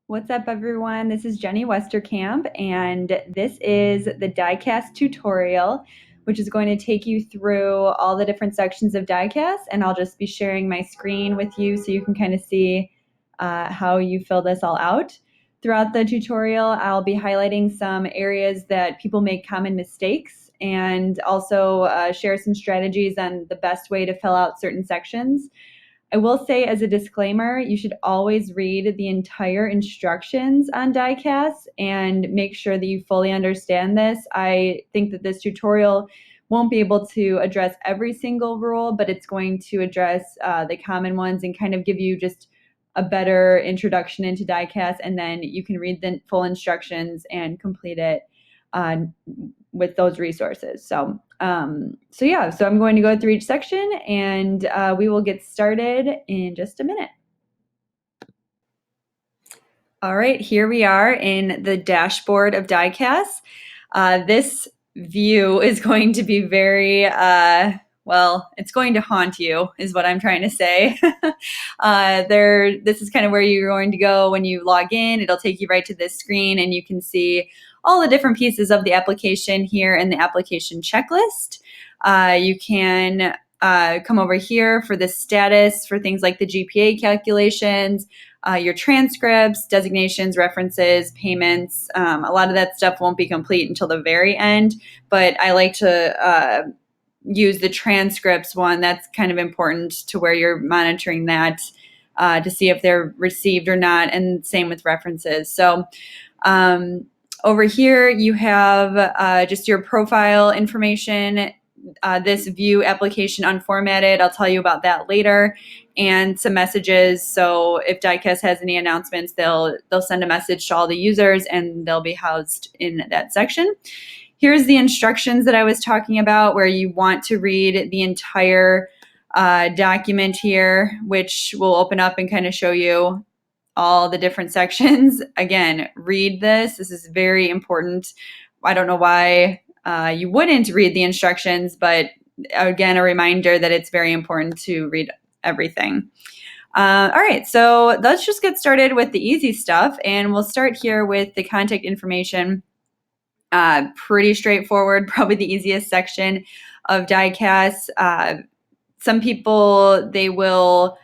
What's up, everyone? This is Jenny Westerkamp, and this is the DICAS tutorial, which is going to take you through all the different sections of DICAS, and I'll just be sharing my screen with you so you can kind of see how you fill this all out. Throughout the tutorial, I'll be highlighting some areas that people make common mistakes and also share some strategies on the best way to fill out certain sections. I will say as a disclaimer, you should always read the entire instructions on DICAS and make sure that you fully understand this. I think that this tutorial won't be able to address every single rule, but it's going to address the common ones and kind of give you just a better introduction into DICAS, and then you can read the full instructions and complete it with those resources. So I'm going to go through each section, and we will get started in just a minute. All right, here we are in the dashboard of DICAS. This view is going to be very, it's going to haunt you, is what I'm trying to say. This is kind of where you're going to go when you log in. It'll take you right to this screen, and you can see all the different pieces of the application here in the application checklist. You can come over here for the status for things like the GPA calculations, your transcripts, designations, references, payments. A lot of that stuff won't be complete until the very end, but I like to use the transcripts one. That's kind of important to where you're monitoring that to see if they're received or not, and same with references. So over here you have just your profile information, this view application unformatted. I'll tell you about that later, and some messages. So if DICAS has any announcements, they'll send a message to all the users, and they'll be housed in that section. Here's the instructions that I was talking about, where you want to read the entire document here, which will open up and kind of show you all the different sections. Again, read this. This is very important. I don't know why you wouldn't read the instructions, but again, a reminder that it's very important to read everything. All right, so let's just get started with the easy stuff, and we'll start here with the contact information. Pretty straightforward, probably the easiest section of DICAS. Some people, they will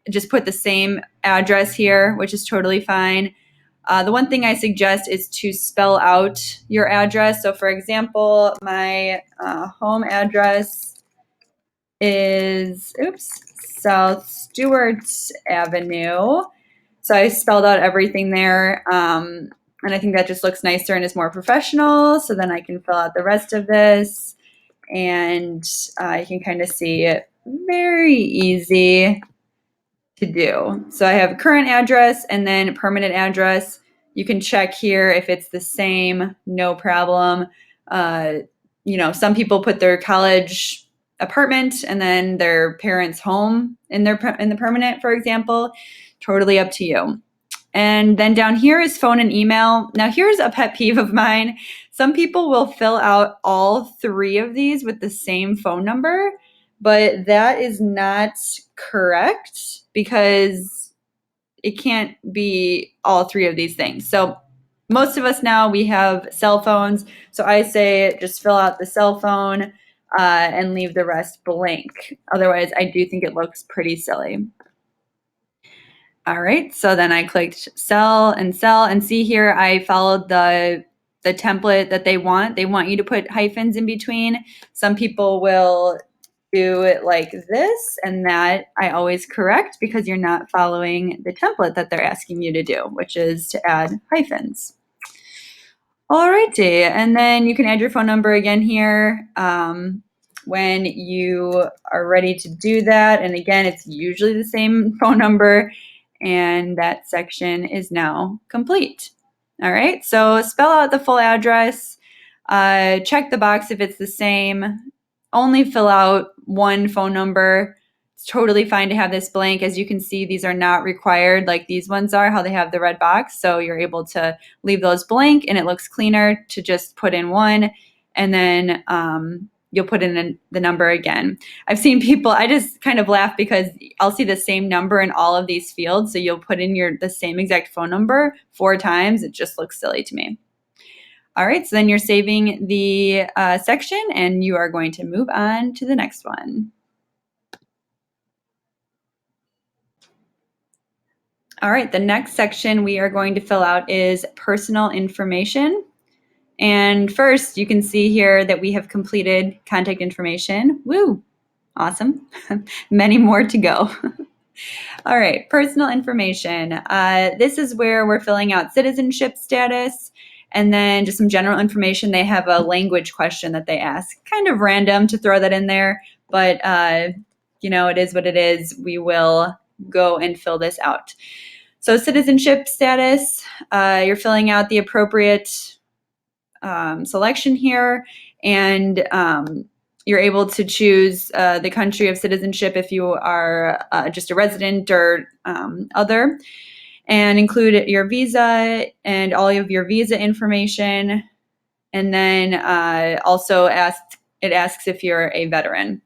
just put the same address here, which is totally fine. The one thing I suggest is to spell out your address. So for example, my home address is, South Stewart Avenue. So I spelled out everything there. And I think that just looks nicer and is more professional. So then I can fill out the rest of this, and you can kind of see it. Very easy to do. So I have current address and then permanent address. You can check here if it's the same, no problem. Some people put their college apartment and then their parents' home in the permanent, for example. Totally up to you. And then down here is phone and email. Now here's a pet peeve of mine. Some people will fill out all three of these with the same phone number, but that is not correct because it can't be all three of these things. So most of us now, we have cell phones. So I say just fill out the cell phone and leave the rest blank. Otherwise, I do think it looks pretty silly. All right, so then I clicked cell, and see here I followed the template that they want. They want you to put hyphens in between. Some people will do it like this, and that I always correct because you're not following the template that they're asking you to do, which is to add hyphens. All righty, and then you can add your phone number again here when you are ready to do that. And again, it's usually the same phone number, and that section is now complete. All right, so spell out the full address, check the box if it's the same, only fill out one phone number. It's totally fine to have this blank. As you can see, these are not required like these ones are, how they have the red box. So you're able to leave those blank, and it looks cleaner to just put in one. And then you'll put in the number again. I've seen people, I just kind of laugh because I'll see the same number in all of these fields. So you'll put in the same exact phone number 4 times. It just looks silly to me. All right, so then you're saving the section and you are going to move on to the next one. All right, the next section we are going to fill out is personal information. And first, you can see here that we have completed contact information. Woo, awesome. Many more to go. All right, personal information. This is where we're filling out citizenship status and then just some general information. They have a language question that they ask. Kind of random to throw that in there, but it is what it is. We will go and fill this out. So citizenship status, you're filling out the appropriate selection here, and you're able to choose the country of citizenship if you are just a resident or other, and include your visa and all of your visa information. And then also it asks if you're a veteran.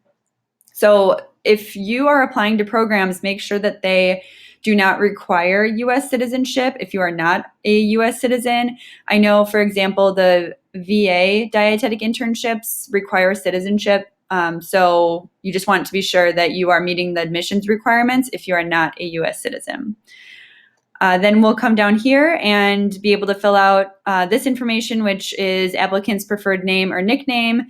So if you are applying to programs, make sure that they do not require U.S. citizenship if you are not a U.S. citizen. I know, for example, the VA dietetic internships require citizenship. So you just want to be sure that you are meeting the admissions requirements if you are not a U.S. citizen. Then we'll come down here and be able to fill out this information, which is applicant's preferred name or nickname.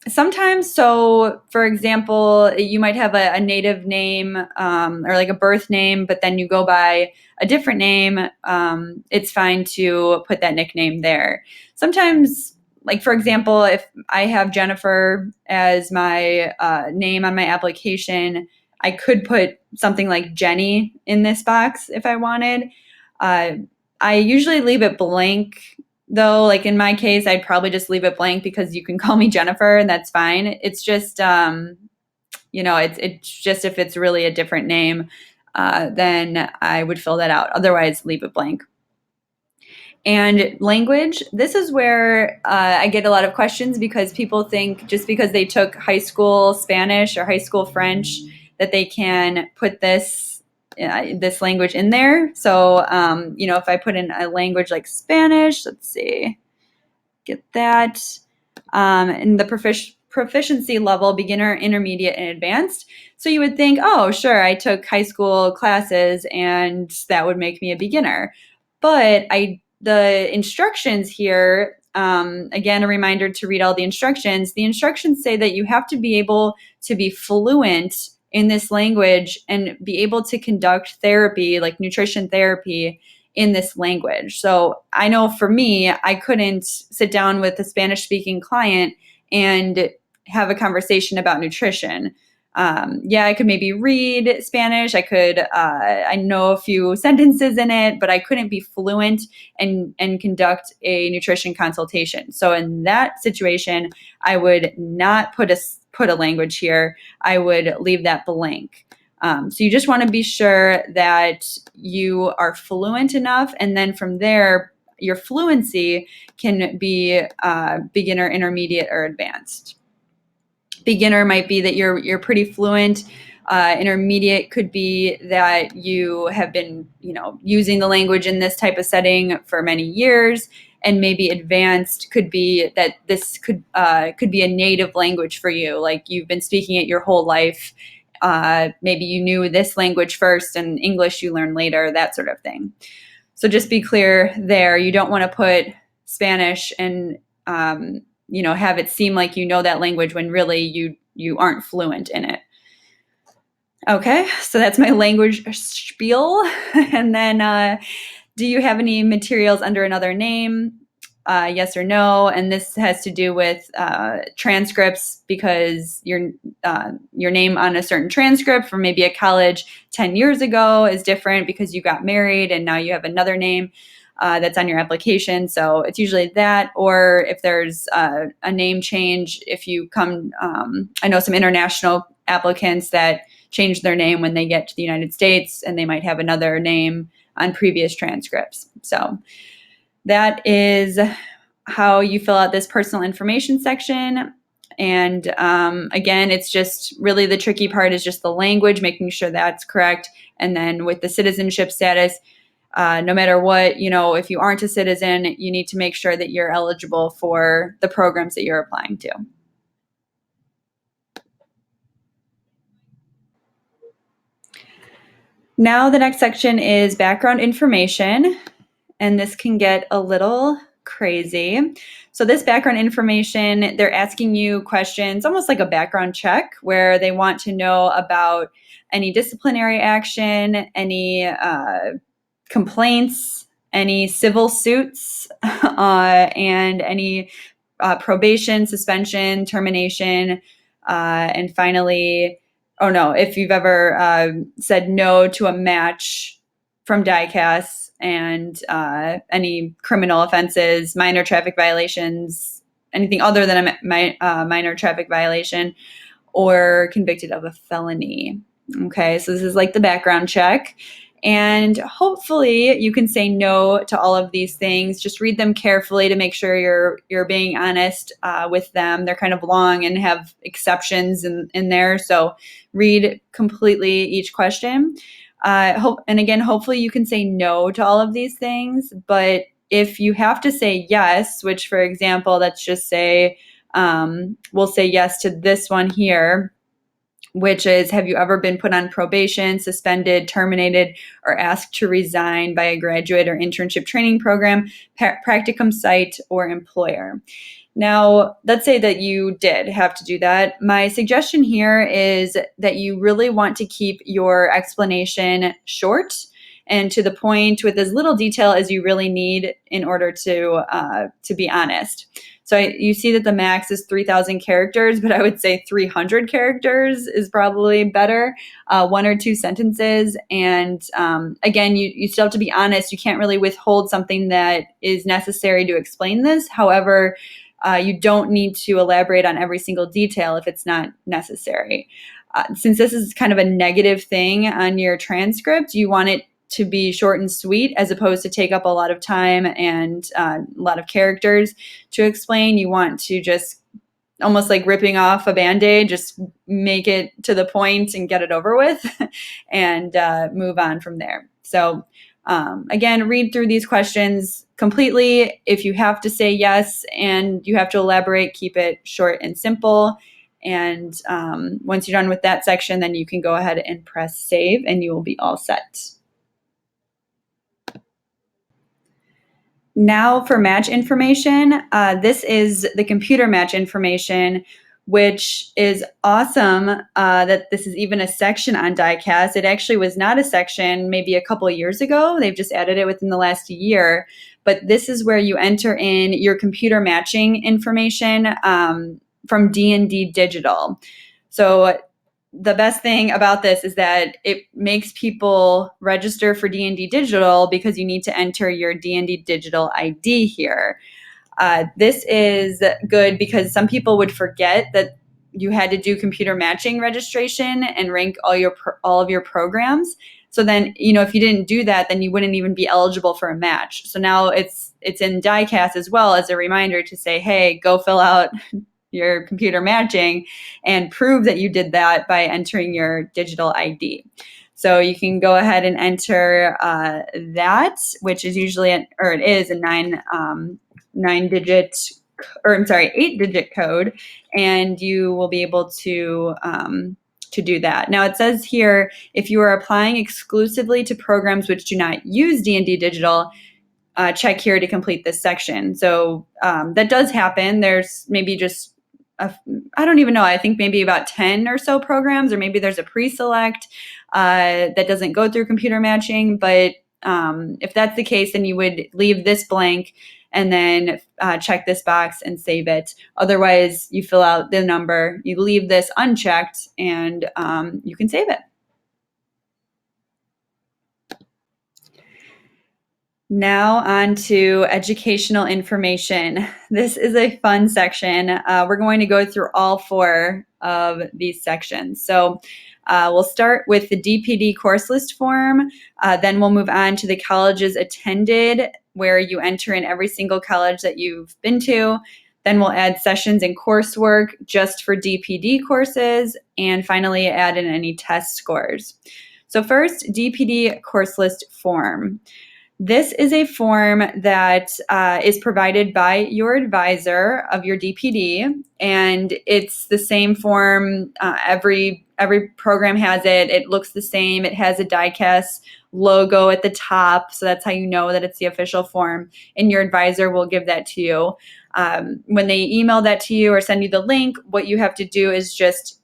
Sometimes, so for example, you might have a native name or like a birth name, but then you go by a different name. It's fine to put that nickname there. Sometimes, like for example, if I have Jennifer as my name on my application, I could put something like Jenny in this box if I wanted. I usually leave it blank. Though, like in my case, I'd probably just leave it blank because you can call me Jennifer and that's fine. It's just, it's just if it's really a different name, then I would fill that out. Otherwise, leave it blank. And language, this is where I get a lot of questions because people think just because they took high school Spanish or high school French that they can put this language in there. So, if I put in a language like Spanish, let's see, get that. And the proficiency level, beginner, intermediate, and advanced. So you would think, oh, sure, I took high school classes and that would make me a beginner. But the instructions here, again, a reminder to read all the instructions. The instructions say that you have to be able to be fluent in this language and be able to conduct therapy, like nutrition therapy, in this language. So I know for me, I couldn't sit down with a Spanish-speaking client and have a conversation about nutrition. I could maybe read Spanish. I know a few sentences in it, but I couldn't be fluent and conduct a nutrition consultation. So in that situation, I would not put a language here. I would leave that blank. So you just want to be sure that you are fluent enough, and then from there, your fluency can be beginner, intermediate, or advanced. Beginner might be that you're pretty fluent. Intermediate could be that you have been, using the language in this type of setting for many years, and maybe advanced could be that this could be a native language for you, like you've been speaking it your whole life. Maybe you knew this language first and English you learned later, that sort of thing. So just be clear there. You don't want to put Spanish and have it seem like you know that language when really you aren't fluent in it. Okay, so that's my language spiel. And then do you have any materials under another name? Yes or no. And this has to do with transcripts, because your name on a certain transcript from maybe a college 10 years ago is different because you got married and now you have another name that's on your application. So it's usually that, or if there's a name change, if you come, I know some international applicants that change their name when they get to the United States, and they might have another name on previous transcripts. So that is how you fill out this personal information section. And again, it's just really the tricky part is just the language, making sure that's correct. And then with the citizenship status, no matter what, if you aren't a citizen, you need to make sure that you're eligible for the programs that you're applying to. Now the next section is background information, and this can get a little crazy. So this background information, they're asking you questions, almost like a background check, where they want to know about any disciplinary action, any complaints, any civil suits, and any probation, suspension, termination, and finally, if you've ever said no to a match from DICAS, and any criminal offenses, minor traffic violations, anything other than a minor traffic violation, or convicted of a felony. Okay, so this is like the background check. And hopefully you can say no to all of these things. Just read them carefully to make sure you're being honest with them. They're kind of long and have exceptions in there. So read completely each question. Hopefully you can say no to all of these things. But if you have to say yes, which for example, let's just say we'll say yes to this one here, which is, have you ever been put on probation, suspended, terminated, or asked to resign by a graduate or internship training program, practicum site, or employer? Now, let's say that you did have to do that. My suggestion here is that you really want to keep your explanation short and to the point with as little detail as you really need in order to be honest. So you see that the max is 3,000 characters, but I would say 300 characters is probably better, 1 or 2 sentences. And again, you still have to be honest. You can't really withhold something that is necessary to explain this. However, you don't need to elaborate on every single detail if it's not necessary. Since this is kind of a negative thing on your transcript, you want it to be short and sweet as opposed to take up a lot of time and a lot of characters to explain. You want to just almost like ripping off a Band-Aid, just make it to the point and get it over with and move on from there. So again, read through these questions completely. If you have to say yes and you have to elaborate, keep it short and simple. And once you're done with that section, then you can go ahead and press save and you will be all set. Now for match information, this is the computer match information, which is awesome that this is even a section on DICAS. It actually was not a section maybe a couple of years ago. They've just added it within the last year. But this is where you enter in your computer matching information from D&D Digital. So the best thing about this is that it makes people register for D&D Digital because you need to enter your D&D Digital ID here. This is good because some people would forget that you had to do computer matching registration and rank all of your programs. So then, if you didn't do that, then you wouldn't even be eligible for a match. So now it's in DICAS as well as a reminder to say, hey, go fill out your computer matching and prove that you did that by entering your digital ID. So you can go ahead and enter that, which is usually it is a 8-digit code, and you will be able to do that. Now it says here, if you are applying exclusively to programs which do not use D&D Digital, check here to complete this section. So that does happen. There's maybe just I don't even know. I think maybe about 10 or so programs, or maybe there's a pre-select that doesn't go through computer matching. But if that's the case, then you would leave this blank and then check this box and save it. Otherwise, you fill out the number, you leave this unchecked, and you can save it. Now on to educational information. This is a fun section. We're going to go through all 4 of these sections. So we'll start with the DPD course list form. Then we'll move on to the colleges attended, where you enter in every single college that you've been to. Then we'll add sessions and coursework just for DPD courses, and finally add in any test scores. So first, DPD course list form. This is a form that is provided by your advisor of your DPD, and it's the same form. Every program has it. It looks the same. It has a DICAS logo at the top, so that's how you know that it's the official form, and your advisor will give that to you. When they email that to you or send you the link, what you have to do is just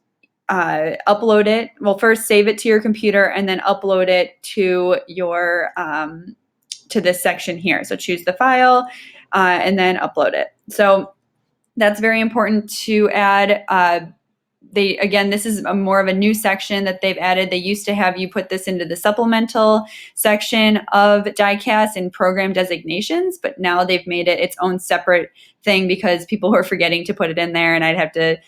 upload it. Well, first save it to your computer and then upload it to your to this section here. So choose the file and then upload it. So that's very important to add. This is more of a new section that they've added. They used to have you put this into the supplemental section of DICAS and program designations, but now they've made it its own separate thing because people were forgetting to put it in there, and I'd have to,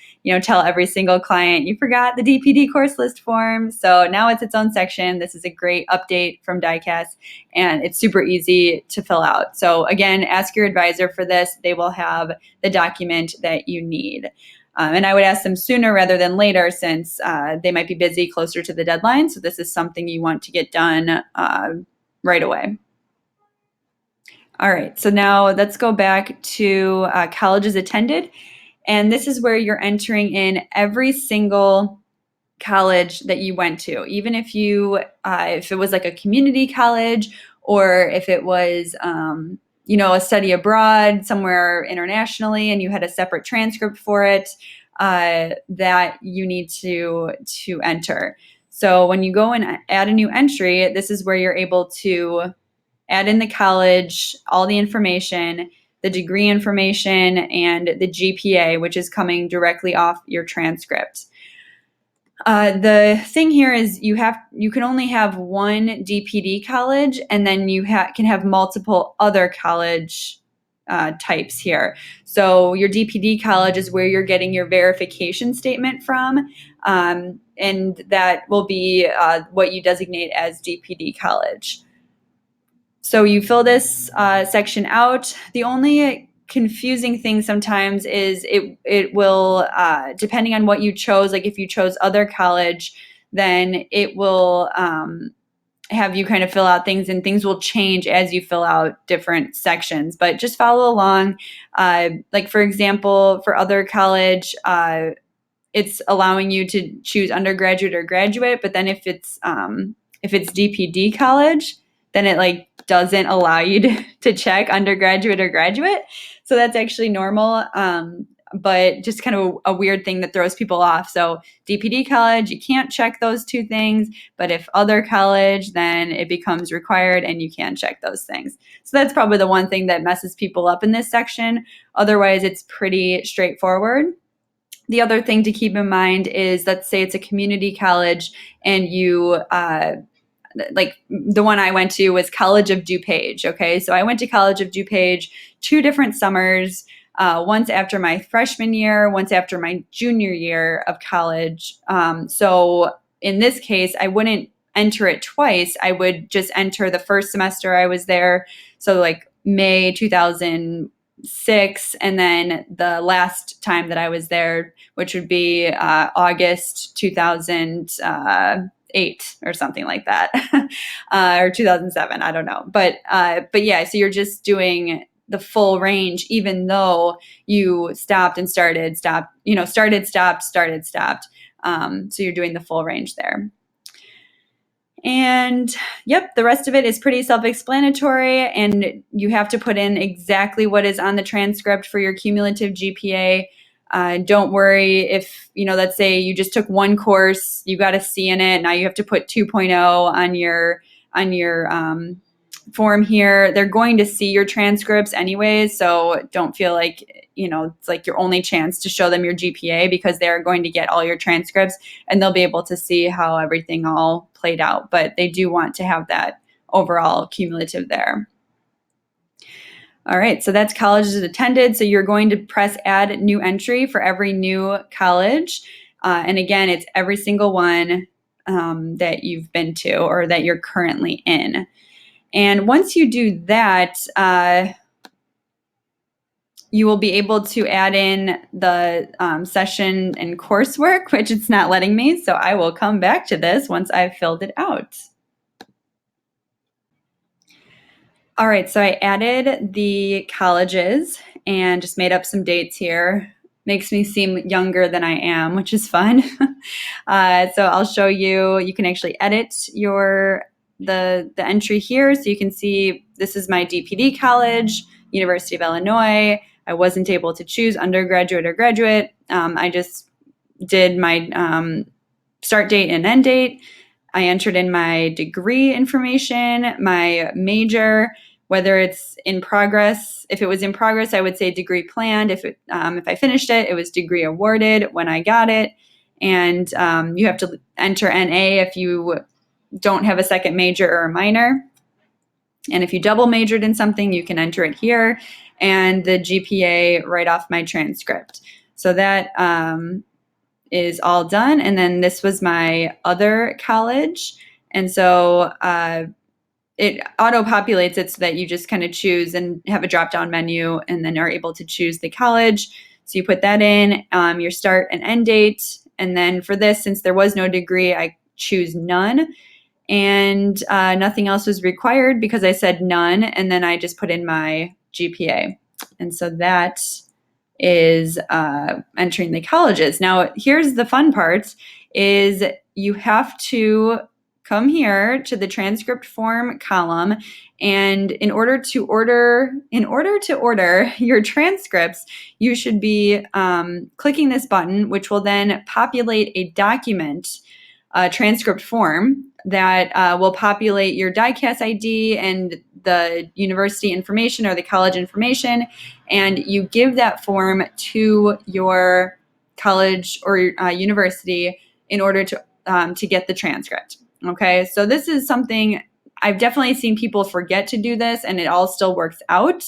tell every single client, you forgot the DPD course list form. So now it's its own section. This is a great update from DICAS, and it's super easy to fill out. So again, ask your advisor for this. They will have the document that you need. And I would ask them sooner rather than later, since they might be busy closer to the deadline. So this is something you want to get done right away. All right, so now let's go back to colleges attended. And this is where you're entering in every single college that you went to, even if it was like a community college, or if it was a study abroad somewhere internationally and you had a separate transcript for it, that you need to enter. So when you go and add a new entry, this is where you're able to add in the college, all the information, the degree information, and the GPA, which is coming directly off your transcript. The thing here is you can only have one DPD college, and then you can have multiple other college types here. So your DPD college is where you're getting your verification statement from, and that will be what you designate as DPD college. So you fill this section out. The only confusing thing sometimes is it will, depending on what you chose, like if you chose other college, then it will have you kind of fill out things, and things will change as you fill out different sections. But just follow along. Like for example, for other college, it's allowing you to choose undergraduate or graduate. But then if it's DPD college, then it doesn't allow you to check undergraduate or graduate. So that's actually normal, but just kind of a weird thing that throws people off. So DPD college, you can't check those two things, but if other college, then it becomes required and you can check those things. So that's probably the one thing that messes people up in this section. Otherwise, it's pretty straightforward. The other thing to keep in mind is, let's say it's a community college and you like the one I went to was College of DuPage. Okay, so I went to College of DuPage 2 different summers, once after my freshman year, once after my junior year of college. So in this case, I wouldn't enter it twice. I would just enter the first semester I was there, so like May 2006, and then the last time that I was there, which would be August 2008 or something like that, or 2007. I don't know, but yeah. So you're just doing the full range, even though you stopped and started, stopped, started, stopped, started, stopped. So you're doing the full range there. And yep, the rest of it is pretty self-explanatory, and you have to put in exactly what is on the transcript for your cumulative GPA. Don't worry if, let's say you just took one course, you got a C in it, now you have to put 2.0 on your form here. They're going to see your transcripts anyways, so don't feel like, it's like your only chance to show them your GPA, because they're going to get all your transcripts and they'll be able to see how everything all played out. But they do want to have that overall cumulative there. All right, so that's colleges attended. So you're going to press add new entry for every new college. And again, it's every single one that you've been to or that you're currently in. And once you do that, you will be able to add in the session and coursework, which it's not letting me. So I will come back to this once I've filled it out. All right, so I added the colleges and just made up some dates here. Makes me seem younger than I am, which is fun. So I'll show you. You can actually edit the entry here, so you can see this is my DPD college, University of Illinois. I wasn't able to choose undergraduate or graduate. I just did my start date and end date. I entered in my degree information, my major, whether it's in progress. If it was in progress, I would say degree planned. If I finished it, it was degree awarded when I got it. And you have to enter NA if you don't have a second major or a minor. And if you double majored in something, you can enter it here. And the GPA right off my transcript. So that is all done. And then this was my other college. And so it auto-populates it so that you just kind of choose and have a drop-down menu and then are able to choose the college. So you put that in, your start and end date. And then for this, since there was no degree, I choose none. And nothing else was required because I said none. And then I just put in my GPA. And so that is entering the colleges. Now, here's the fun part, is you have to come here to the transcript form column, and in order to order your transcripts, you should be clicking this button, which will then populate a document transcript form that will populate your DICAS ID and the university information or the college information, and you give that form to your college or university in order to get the transcript. Okay, so this is something I've definitely seen people forget to do this, and it all still works out.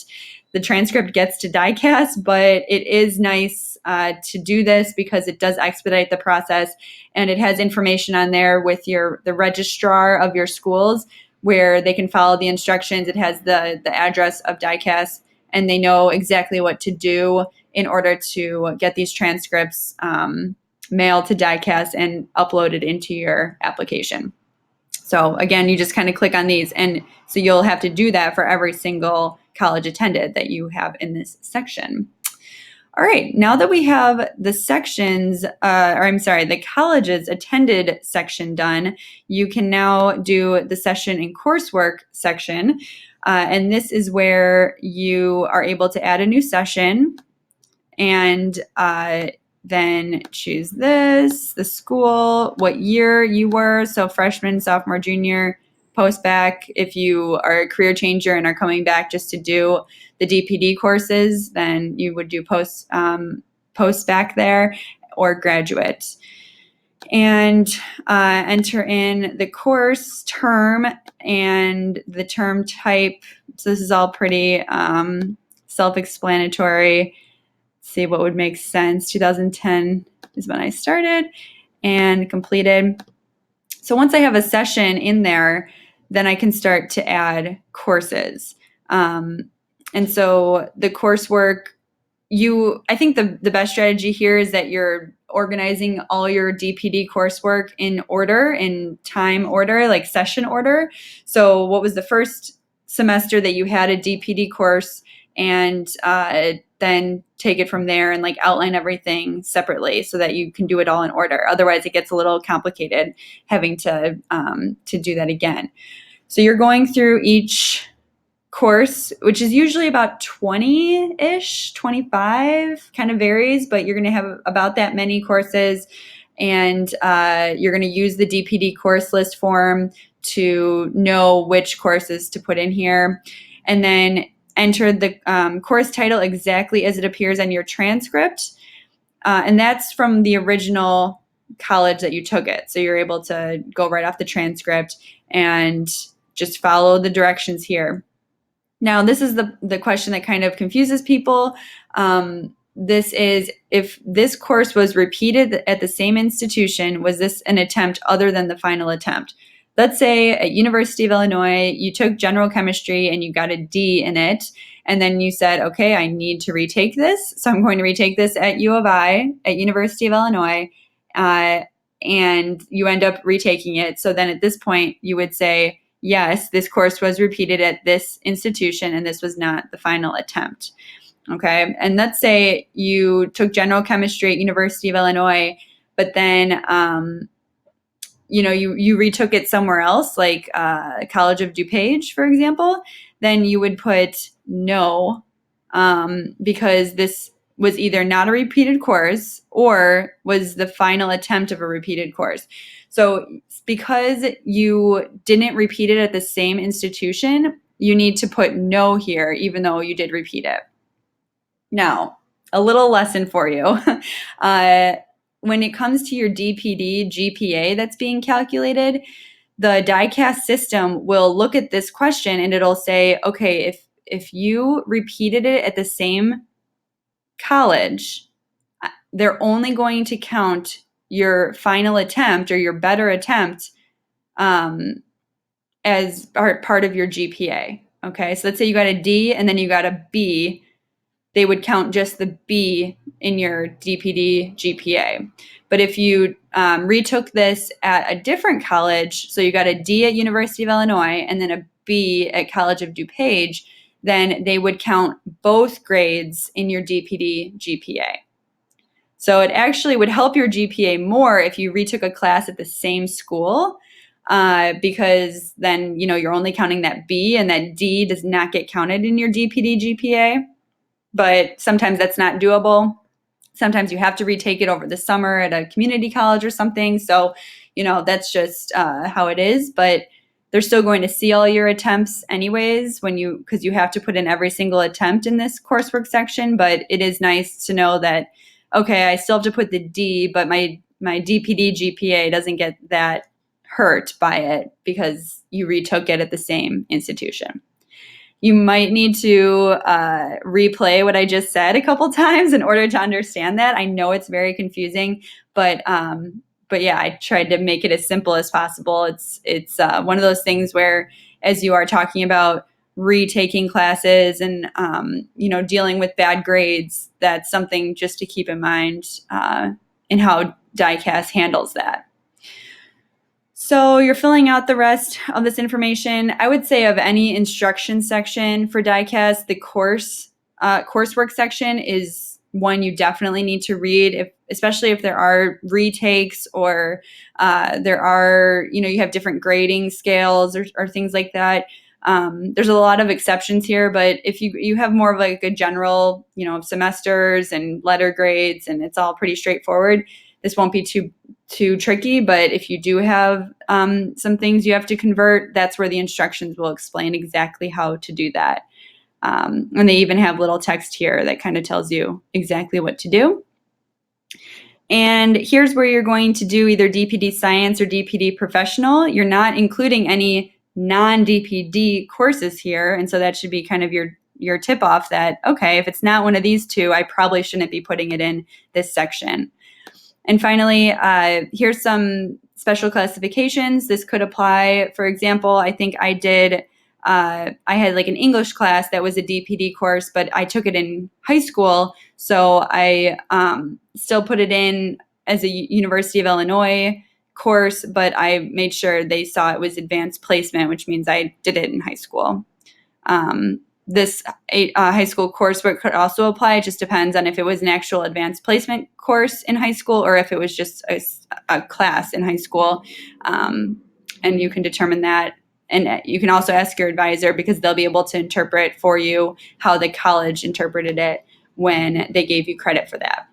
The transcript gets to DICAS, but it is nice to do this because it does expedite the process, and it has information on there with the registrar of your schools where they can follow the instructions. It has the address of DICAS, and they know exactly what to do in order to get these transcripts mailed to DICAS and uploaded into your application. So again, you just kind of click on these, and so you'll have to do that for every single college attended that you have in this section. All right, now that we have the the colleges attended section done, you can now do the session and coursework section. And this is where you are able to add a new session and then choose the school, what year you were, so freshman, sophomore, junior, post-bac. If you are a career changer and are coming back just to do the DPD courses, then you would do post-bac there, or graduate. And enter in the course term and the term type. So this is all pretty self-explanatory. See what would make sense. 2010 is when I started and completed. So once I have a session in there, then I can start to add courses. And so the coursework, I think the best strategy here is that you're organizing all your DPD coursework in order, in time order, like session order. So what was the first semester that you had a DPD course, and then take it from there and like outline everything separately so that you can do it all in order. Otherwise, it gets a little complicated having to do that again. So you're going through each course, which is usually about 20-ish, 25, kind of varies, but you're going to have about that many courses, and you're going to use the DPD course list form to know which courses to put in here, and then enter the course title exactly as it appears on your transcript, and that's from the original college that you took it. So you're able to go right off the transcript and just follow the directions here. Now, this is the question that kind of confuses people. This is, if this course was repeated at the same institution, was this an attempt other than the final attempt? let's say at University of Illinois, you took general chemistry and you got a D in it. And then you said, okay, I need to retake this. So I'm going to retake this at U of I, at University of Illinois. And you end up retaking it. So then at this point, you would say, yes, this course was repeated at this institution and this was not the final attempt. Okay. And let's say you took general chemistry at University of Illinois, but then, you retook it somewhere else, like College of DuPage, for example, then you would put no, because this was either not a repeated course or was the final attempt of a repeated course. So because you didn't repeat it at the same institution, you need to put no here, even though you did repeat it. Now, a little lesson for you. When it comes to your DPD GPA that's being calculated, the DICAS system will look at this question and it'll say, okay, if you repeated it at the same college, they're only going to count your final attempt or your better attempt as part of your GPA. Okay, so let's say you got a D and then you got a B. They would count just the B in your DPD GPA. But if you retook this at a different college, so you got a D at University of Illinois and then a B at College of DuPage, then they would count both grades in your DPD GPA. So it actually would help your GPA more if you retook a class at the same school, because then you're only counting that B and that D does not get counted in your DPD GPA. But sometimes that's not doable. Sometimes you have to retake it over the summer at a community college or something. So, that's just how it is. But they're still going to see all your attempts anyways because you have to put in every single attempt in this coursework section. But it is nice to know that, okay, I still have to put the D, but my DPD GPA doesn't get that hurt by it because you retook it at the same institution. You might need to replay what I just said a couple times in order to understand that. I know it's very confusing, but yeah, I tried to make it as simple as possible. It's one of those things where, as you are talking about retaking classes and dealing with bad grades, that's something just to keep in mind in how DICAS handles that. So you're filling out the rest of this information. I would say of any instruction section for DICAS, the coursework section is one you definitely need to read, especially if there are retakes or there are, you have different grading scales or things like that. There's a lot of exceptions here, but if you have more of like a general, semesters and letter grades and it's all pretty straightforward, this won't be too tricky. But if you do have some things you have to convert, that's where the instructions will explain exactly how to do that. And they even have little text here that kind of tells you exactly what to do. And here's where you're going to do either DPD Science or DPD Professional. You're not including any non-DPD courses here. And so that should be kind of your tip off that, okay, if it's not one of these two, I probably shouldn't be putting it in this section. And finally, here's some special classifications. This could apply, for example, I think I had like an English class that was a DPD course, but I took it in high school. So I still put it in as a University of Illinois course, but I made sure they saw it was advanced placement, which means I did it in high school. This high school coursework could also apply. It just depends on if it was an actual advanced placement course in high school or if it was just a class in high school. And you can determine that. And you can also ask your advisor because they'll be able to interpret for you how the college interpreted it when they gave you credit for that.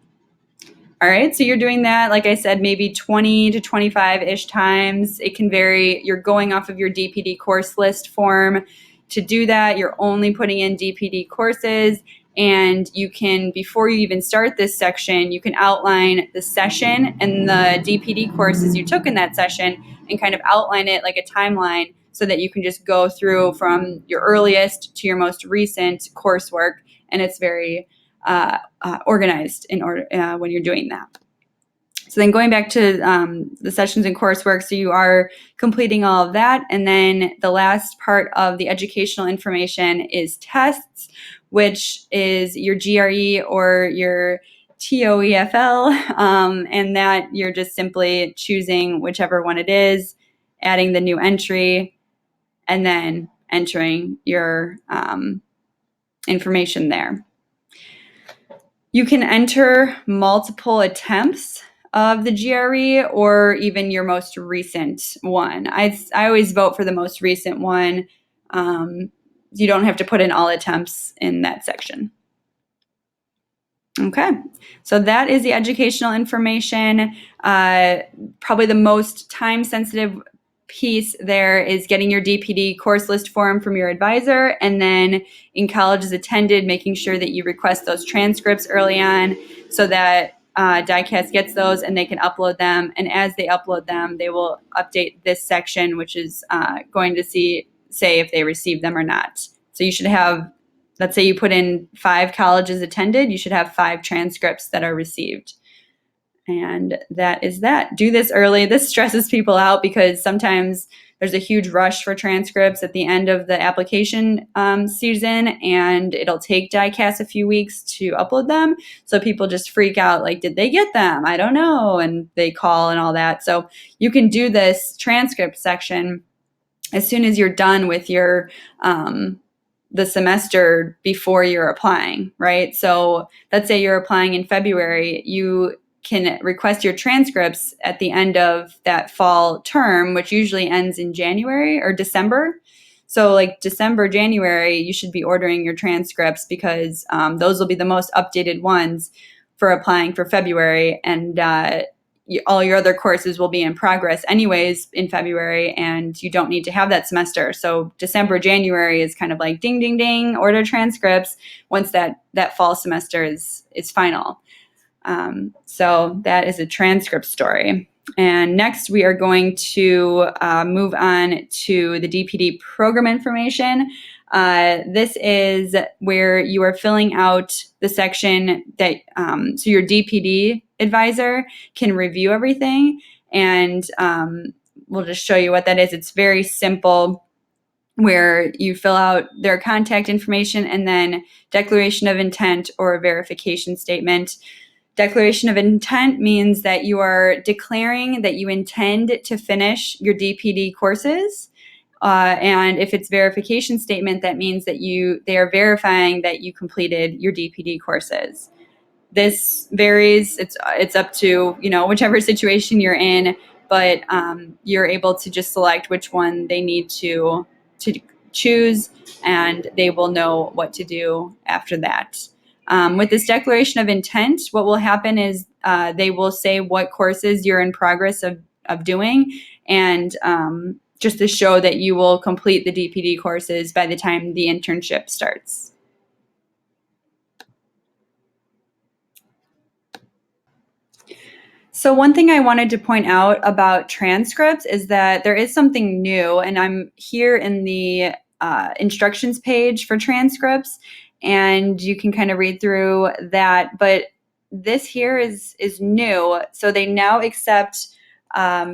All right, so you're doing that, like I said, maybe 20 to 25-ish times. It can vary. You're going off of your DPD course list form. To do that, you're only putting in DPD courses, and you can, before you even start this section, you can outline the session and the DPD courses you took in that session and kind of outline it like a timeline so that you can just go through from your earliest to your most recent coursework, and it's very organized in order when you're doing that. So then going back to the sessions and coursework, so you are completing all of that. And then the last part of the educational information is tests, which is your GRE or your TOEFL, and that you're just simply choosing whichever one it is, adding the new entry, and then entering your information there. You can enter multiple attempts of the GRE or even your most recent one. I always vote for the most recent one. You don't have to put in all attempts in that section. Okay, so that is the educational information. Probably the most time-sensitive piece there is getting your DPD course list form from your advisor, and then in colleges attended, making sure that you request those transcripts early on so that DICAS gets those and they can upload them. And as they upload them, they will update this section, which is going to say if they received them or not. So you should have, let's say you put in 5 colleges attended, you should have 5 transcripts that are received. And that is that. Do this early. This stresses people out because sometimes there's a huge rush for transcripts at the end of the application season, and it'll take DICAS a few weeks to upload them. So people just freak out, like, did they get them? I don't know. And they call and all that. So you can do this transcript section as soon as you're done with your the semester before you're applying, right? So let's say you're applying in February, you can request your transcripts at the end of that fall term, which usually ends in January or December. So like December, January, you should be ordering your transcripts because those will be the most updated ones for applying for February. And all your other courses will be in progress anyways in February, and you don't need to have that semester. So December, January is kind of like ding, ding, ding, order transcripts once that fall semester is final. So that is a transcript story. And next we are going to move on to the DPD program information. This is where you are filling out the section that, so your DPD advisor can review everything. And we'll just show you what that is. It's very simple, where you fill out their contact information and then declaration of intent or a verification statement. Declaration of intent means that you are declaring that you intend to finish your DPD courses. And if it's verification statement, that means that they are verifying that you completed your DPD courses. This varies. It's up to, whichever situation you're in, but you're able to just select which one they need to choose, and they will know what to do after that. With this declaration of intent, what will happen is they will say what courses you're in progress of doing, and just to show that you will complete the DPD courses by the time the internship starts. So one thing I wanted to point out about transcripts is that there is something new, and I'm here in the instructions page for transcripts, and you can kind of read through that. But this here is new. So they now accept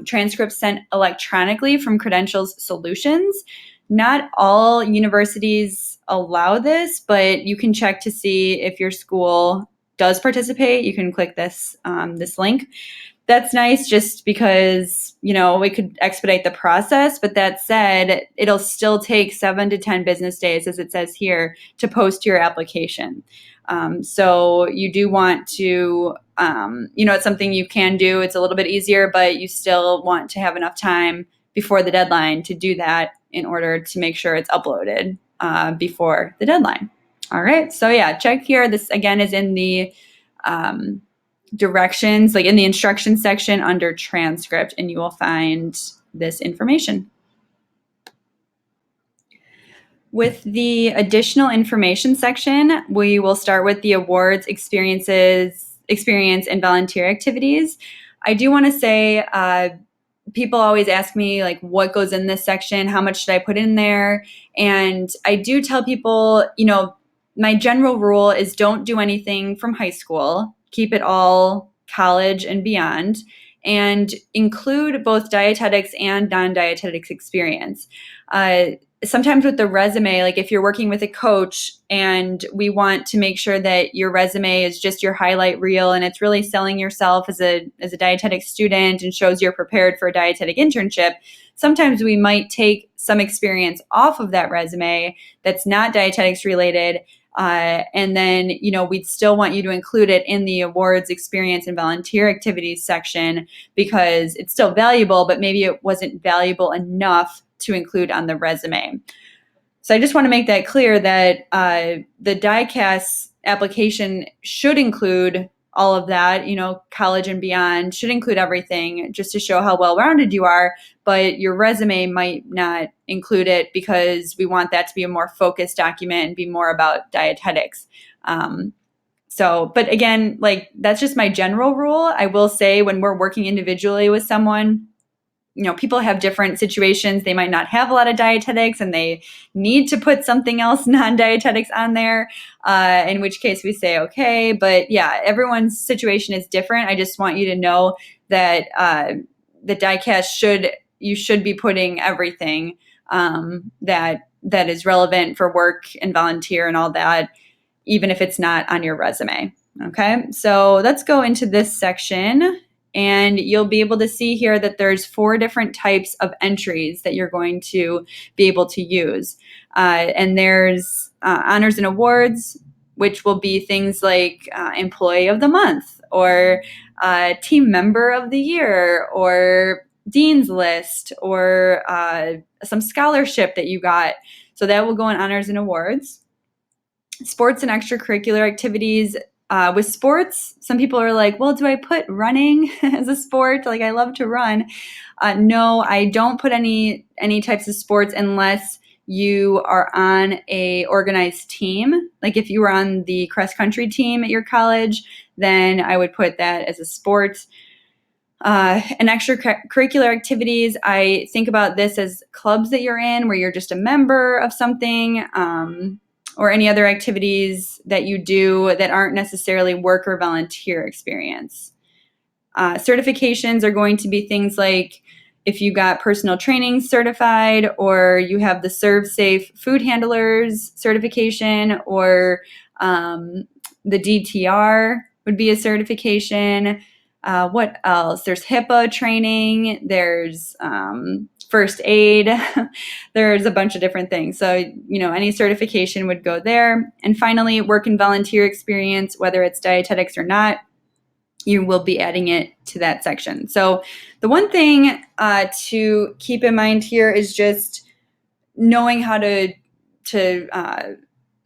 transcripts sent electronically from Credentials Solutions. Not all universities allow this, but you can check to see if your school does participate. You can click this link. That's nice just because, it could expedite the process. But that said, it'll still take 7 to 10 business days, as it says here, to post your application. So you do want to, it's something you can do. It's a little bit easier, but you still want to have enough time before the deadline to do that in order to make sure it's uploaded before the deadline. All right. So yeah, check here. This again is in the directions, like in the instruction section under transcript, and you will find this information. With the additional information section, we will start with the awards, experience, and volunteer activities. I do want to say, people always ask me, like, what goes in this section? How much should I put in there? And I do tell people, my general rule is don't do anything from high school. Keep it all college and beyond, and include both dietetics and non-dietetics experience. Sometimes with the resume, like if you're working with a coach and we want to make sure that your resume is just your highlight reel and it's really selling yourself as a dietetic student and shows you're prepared for a dietetic internship, sometimes we might take some experience off of that resume that's not dietetics related. And then, we'd still want you to include it in the awards, experience, and volunteer activities section because it's still valuable, but maybe it wasn't valuable enough to include on the resume. So I just want to make that clear that the DICAS application should include all of that, college and beyond, should include everything just to show how well-rounded you are, but your resume might not include it because we want that to be a more focused document and be more about dietetics. But again, that's just my general rule. I will say when we're working individually with someone, people have different situations. They might not have a lot of dietetics and they need to put something else non-dietetics on there, in which case we say, okay. But yeah, everyone's situation is different. I just want you to know that the DICAS you should be putting everything that is relevant for work and volunteer and all that, even if it's not on your resume. Okay, so let's go into this section. And you'll be able to see here that there's 4 different types of entries that you're going to be able to use. And there's honors and awards, which will be things like employee of the month or team member of the year or dean's list or some scholarship that you got. So that will go in honors and awards. Sports and extracurricular activities. With sports, some people are like, well, do I put running as a sport? Like, I love to run. No, I don't put any types of sports unless you are on a organized team. Like if you were on the cross country team at your college, then I would put that as a sport. And extracurricular activities, I think about this as clubs that you're in where you're just a member of something, or any other activities that you do that aren't necessarily work or volunteer experience. Certifications are going to be things like if you got personal training certified or you have the Serve Safe Food Handlers certification or the DTR would be a certification. What else? There's HIPAA training. There's first aid. There's a bunch of different things. So, any certification would go there. And finally, work and volunteer experience, whether it's dietetics or not, you will be adding it to that section. So the one thing to keep in mind here is just knowing how to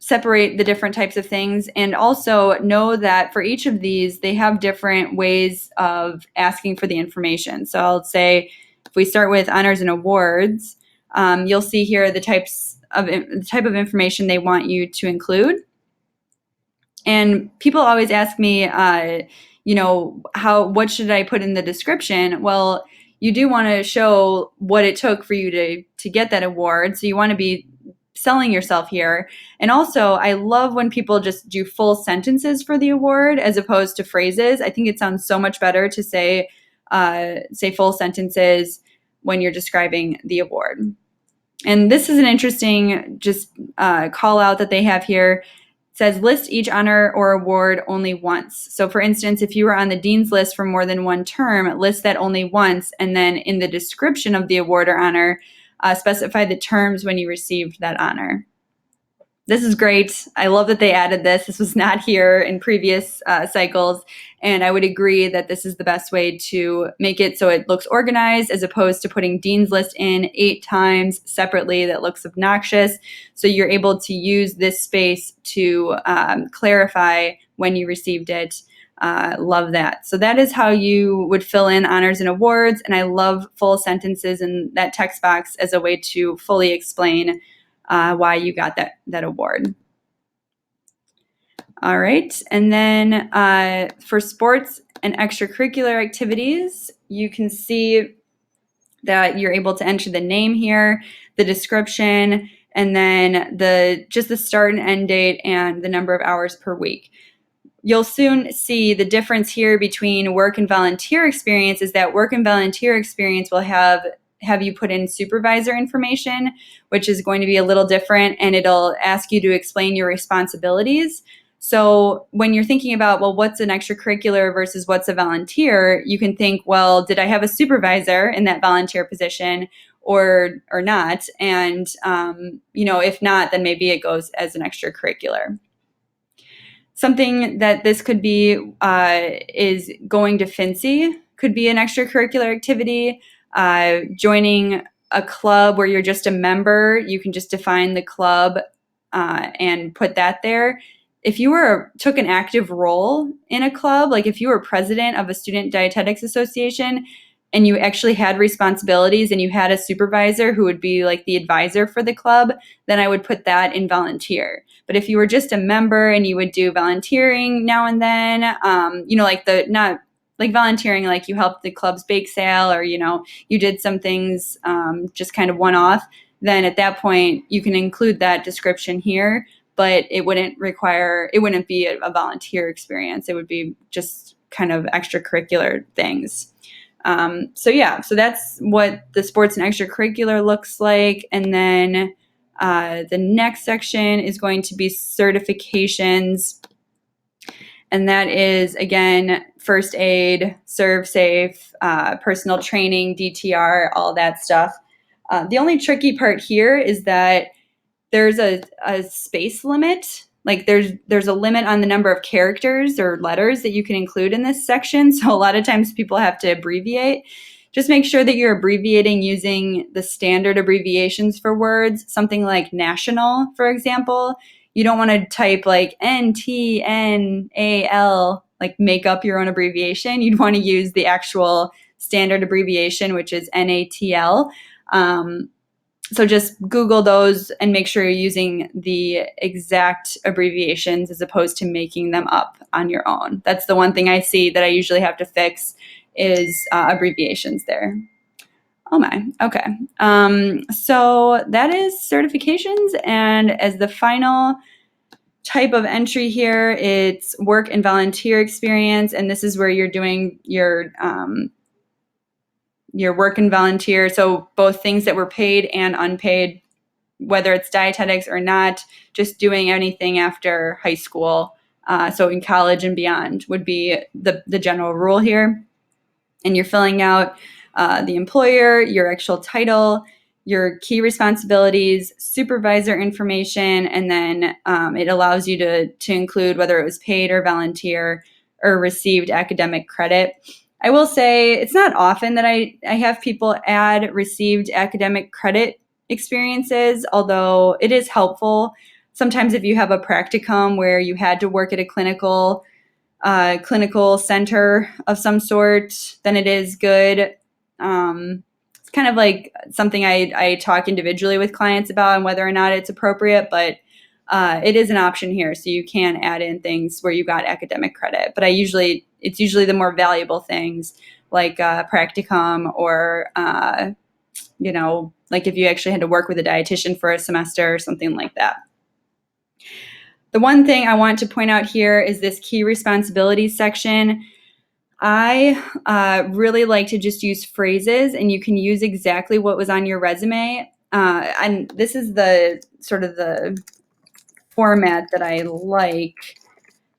separate the different types of things, and also know that for each of these, they have different ways of asking for the information. So I'll say, if we start with honors and awards, you'll see here the type of information they want you to include. And people always ask me, what should I put in the description? Well, you do want to show what it took for you to get that award. So you want to be selling yourself here. And also, I love when people just do full sentences for the award as opposed to phrases. I think it sounds so much better to say full sentences when you're describing the award. And this is an interesting call out that they have here. It says list each honor or award only once. So for instance, if you were on the dean's list for more than one term, list that only once, and then in the description of the award or honor, specify the terms when you received that honor. This is great. I love that they added this. This was not here in previous cycles. And I would agree that this is the best way to make it so it looks organized as opposed to putting Dean's List in 8 times separately. That looks obnoxious. So you're able to use this space to clarify when you received it. Love that. So that is how you would fill in honors and awards. And I love full sentences in that text box as a way to fully explain why you got that award. All right. And then for sports and extracurricular activities, you can see that you're able to enter the name here, the description, and then the start and end date and the number of hours per week. you'll soon see the difference here between work and volunteer experience is that work and volunteer experience will have you put in supervisor information, which is going to be a little different, and it'll ask you to explain your responsibilities. So when you're thinking about, well, what's an extracurricular versus what's a volunteer, you can think, well, did I have a supervisor in that volunteer position or not? And, if not, then maybe it goes as an extracurricular. Something that this could be is going to FNCE could be an extracurricular activity. Joining a club where you're just a member, you can just define the club and put that there. If you took an active role in a club, like if you were president of a student dietetics association and you actually had responsibilities and you had a supervisor who would be like the advisor for the club, then I would put that in volunteer. But if you were just a member and you would do volunteering now and then, not like volunteering, like you helped the club's bake sale or, you did some things just kind of one-off, then at that point you can include that description here, but it wouldn't be a volunteer experience. It would be just kind of extracurricular things. So that's what the sports and extracurricular looks like. And then the next section is going to be certifications. And that is, again, first aid, serve safe, personal training, DTR, all that stuff. The only tricky part here is that there's a space limit. Like there's a limit on the number of characters or letters that you can include in this section. So a lot of times people have to abbreviate. Just make sure that you're abbreviating using the standard abbreviations for words, something like national, for example. You don't want to type like NTNAL, like make up your own abbreviation. You'd want to use the actual standard abbreviation, which is NATL. So just Google those and make sure you're using the exact abbreviations as opposed to making them up on your own. That's the one thing I see that I usually have to fix is abbreviations there. Oh my, okay. So that is certifications. And as the final type of entry here, it's work and volunteer experience. And this is where you're doing your work and volunteer. So both things that were paid and unpaid, whether it's dietetics or not, just doing anything after high school. So in college and beyond would be the general rule here. And you're filling out the employer, your actual title, your key responsibilities, supervisor information, and then it allows you to include whether it was paid or volunteer or received academic credit. I will say it's not often that I have people add received academic credit experiences, although it is helpful. Sometimes if you have a practicum where you had to work at a clinical center of some sort, then it is good. It's kind of like something I talk individually with clients about and whether or not it's appropriate, but it is an option here. So you can add in things where you got academic credit, but it's usually the more valuable things like practicum or, like if you actually had to work with a dietitian for a semester or something like that. The one thing I want to point out here is this key responsibilities section. I really like to just use phrases, and you can use exactly what was on your resume. And this is the sort of the format that I like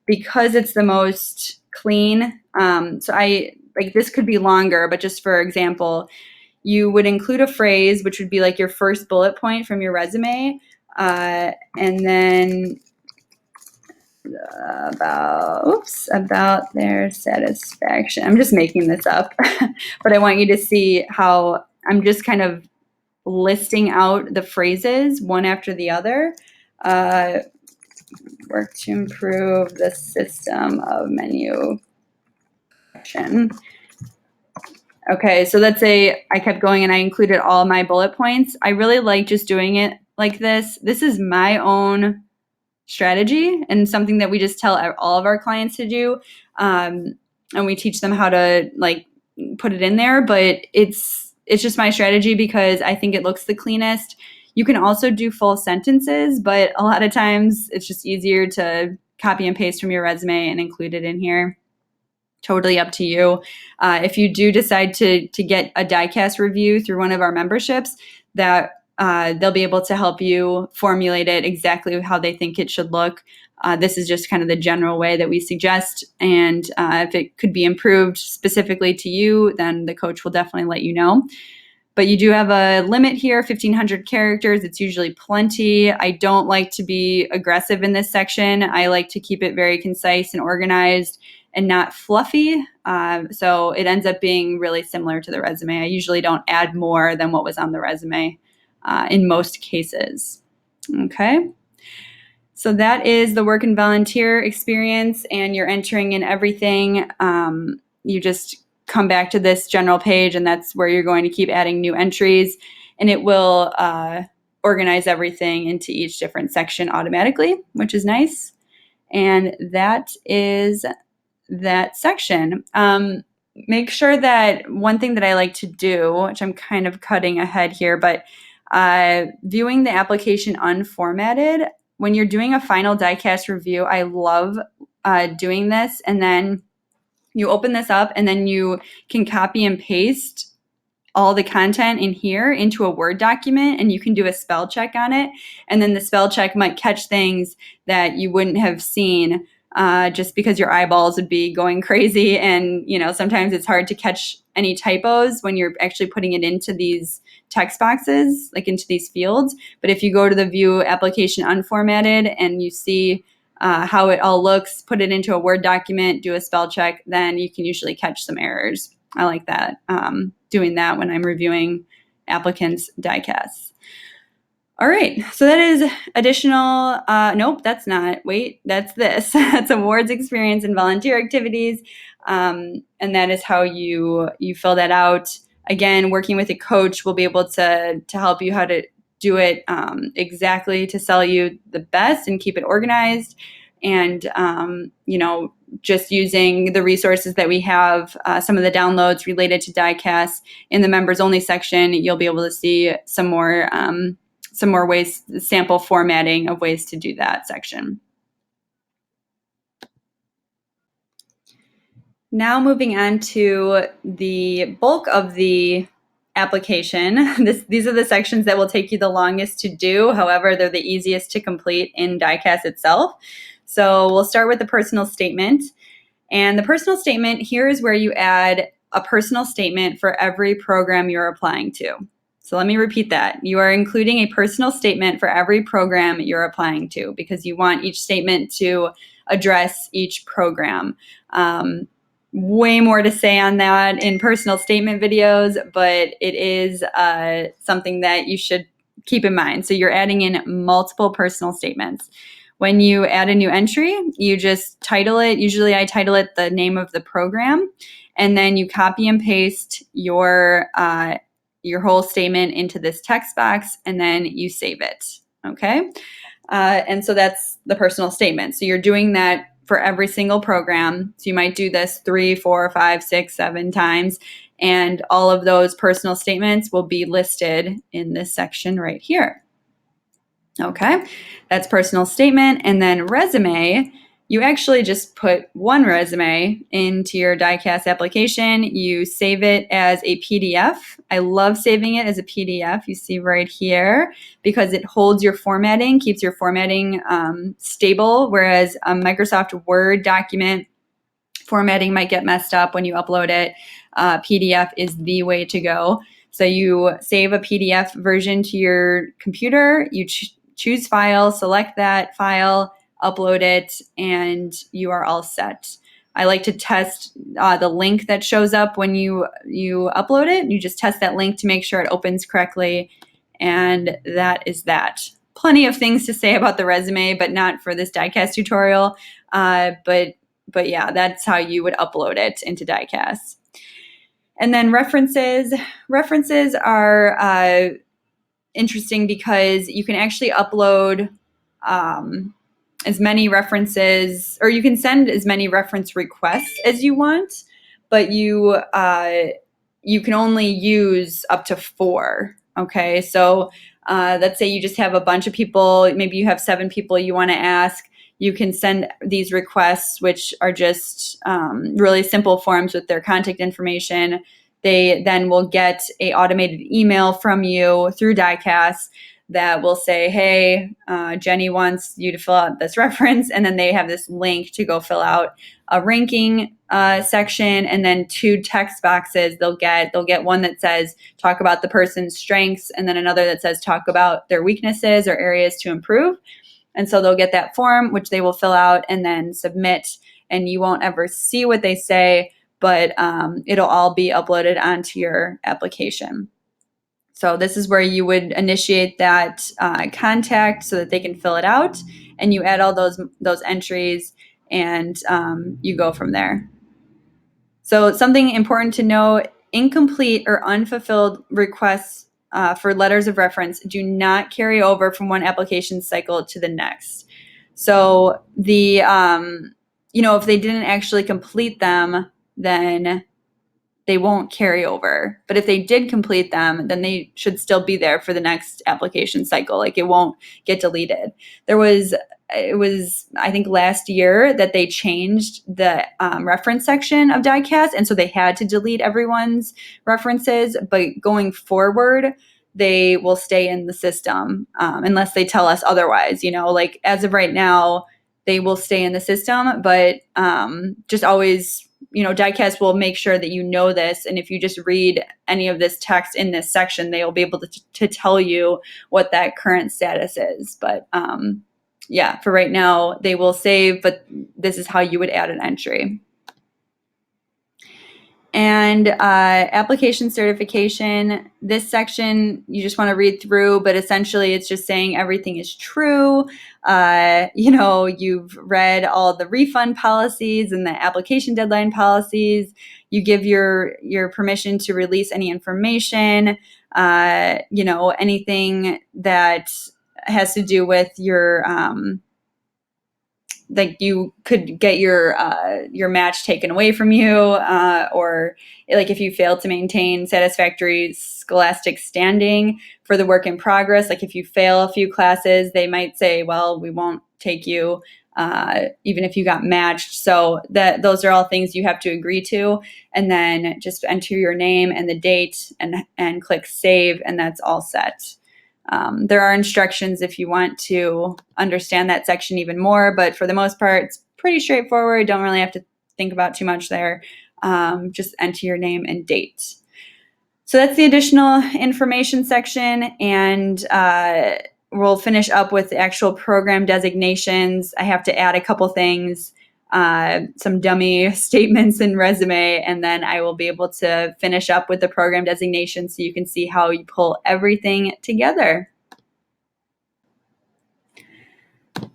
because it's the most clean. So this could be longer, but just for example, you would include a phrase, which would be like your first bullet point from your resume, and then about their satisfaction. I'm just making this up, but I want you to see how I'm just kind of listing out the phrases one after the other. Work to improve the system of menu action. Okay, so let's say I kept going and I included all my bullet points. I really like just doing it like this. This is my own strategy and something that we just tell all of our clients to do. And we teach them how to put it in there, but it's just my strategy because I think it looks the cleanest. You can also do full sentences, but a lot of times it's just easier to copy and paste from your resume and include it in here. Totally up to you. If you do decide to get a DICAS review through one of our memberships, that they'll be able to help you formulate it exactly how they think it should look. This is just kind of the general way that we suggest. And if it could be improved specifically to you, then the coach will definitely let you know. But you do have a limit here, 1,500 characters. It's usually plenty. I don't like to be aggressive in this section. I like to keep it very concise and organized and not fluffy. So it ends up being really similar to the resume. I usually don't add more than what was on the resume in most cases. Okay. So that is the work and volunteer experience, and you're entering in everything. You just come back to this general page, and that's where you're going to keep adding new entries, and it will organize everything into each different section automatically, which is nice. And that is that section. Make sure that one thing that I like to do, which I'm kind of cutting ahead here, but viewing the application unformatted, when you're doing a final DICAS review, I love doing this, and then you open this up and then you can copy and paste all the content in here into a Word document, and you can do a spell check on it. And then the spell check might catch things that you wouldn't have seen just because your eyeballs would be going crazy. And, sometimes it's hard to catch any typos when you're actually putting it into these text boxes, like into these fields. But if you go to the view application unformatted and you see how it all looks, put it into a Word document, do a spell check, then you can usually catch some errors. I like that, doing that when I'm reviewing applicants' DICAS. All right, so that is additional, nope, that's not, wait, that's this. That's awards, experience, and volunteer activities, and that is how you fill that out. Again, working with a coach will be able to help you how to do it exactly to sell you the best and keep it organized. And, just using the resources that we have, some of the downloads related to DICAS in the members only section, you'll be able to see some more ways, sample formatting of ways to do that section. Now moving on to the bulk of the application. These are the sections that will take you the longest to do. However, they're the easiest to complete in DICAS itself. So we'll start with the personal statement. And the personal statement, here is where you add a personal statement for every program you're applying to. So let me repeat that. You are including a personal statement for every program you're applying to because you want each statement to address each program. Way more to say on that in personal statement videos, but it is something that you should keep in mind. So you're adding in multiple personal statements. When you add a new entry, you just title it. Usually I title it the name of the program, and then you copy and paste your whole statement into this text box, and then you save it, okay? And so that's the personal statement. So you're doing that for every single program. So you might do this 3, 4, 5, 6, 7 times, and all of those personal statements will be listed in this section right here. Okay, that's personal statement. And then resume, you actually just put one resume into your DICAS application. You save it as a PDF. I love saving it as a PDF. You see right here because it holds your formatting, keeps your formatting stable, whereas a Microsoft Word document formatting might get messed up when you upload it. PDF is the way to go. So you save a PDF version to your computer, you choose file, select that file, upload it, and you are all set. I like to test the link that shows up when you upload it. You just test that link to make sure it opens correctly, and that is that. Plenty of things to say about the resume, but not for this DICAS tutorial. But yeah, that's how you would upload it into DICAS. And then references. References are interesting because you can actually upload as many references, or you can send as many reference requests as you want, but you can only use up to 4. Okay, so let's say you just have a bunch of people, maybe you have 7 people you want to ask. you can send these requests, which are just really simple forms with their contact information. They then will get a automated email from you through DICAS that will say, hey, Jenny wants you to fill out this reference. And then they have this link to go fill out a ranking section, and then 2 text boxes they'll get one that says talk about the person's strengths, and then another that says talk about their weaknesses or areas to improve. And so they'll get that form, which they will fill out and then submit, and you won't ever see what they say, but it'll all be uploaded onto your application. So this is where you would initiate that contact so that they can fill it out, and you add all those entries, and you go from there. So something important to know, incomplete or unfulfilled requests for letters of reference do not carry over from one application cycle to the next. So the, if they didn't actually complete them, then they won't carry over. But if they did complete them, then they should still be there for the next application cycle. Like, it won't get deleted. It was, I think, last year that they changed the reference section of DICAS, and so they had to delete everyone's references. But going forward, they will stay in the system unless they tell us otherwise. Like, as of right now, they will stay in the system, but just always, DICAS will make sure that you know this, and if you just read any of this text in this section, they will be able to tell you what that current status is. But for right now, they will save, but this is how you would add an entry. And application certification, this section you just want to read through, but essentially it's just saying everything is true. You've read all the refund policies and the application deadline policies. You give your permission to release any information, anything that has to do with your like you could get your match taken away from you, or like if you fail to maintain satisfactory scholastic standing for the work in progress. Like if you fail a few classes, they might say, well, we won't take you even if you got matched. So those are all things you have to agree to, and then just enter your name and the date and click save, and that's all set. There are instructions if you want to understand that section even more, but for the most part, it's pretty straightforward. Don't really have to think about too much there. Just enter your name and date. So that's the additional information section, and we'll finish up with the actual program designations. I have to add a couple things, some dummy statements and resume, and then I will be able to finish up with the program designation so you can see how you pull everything together.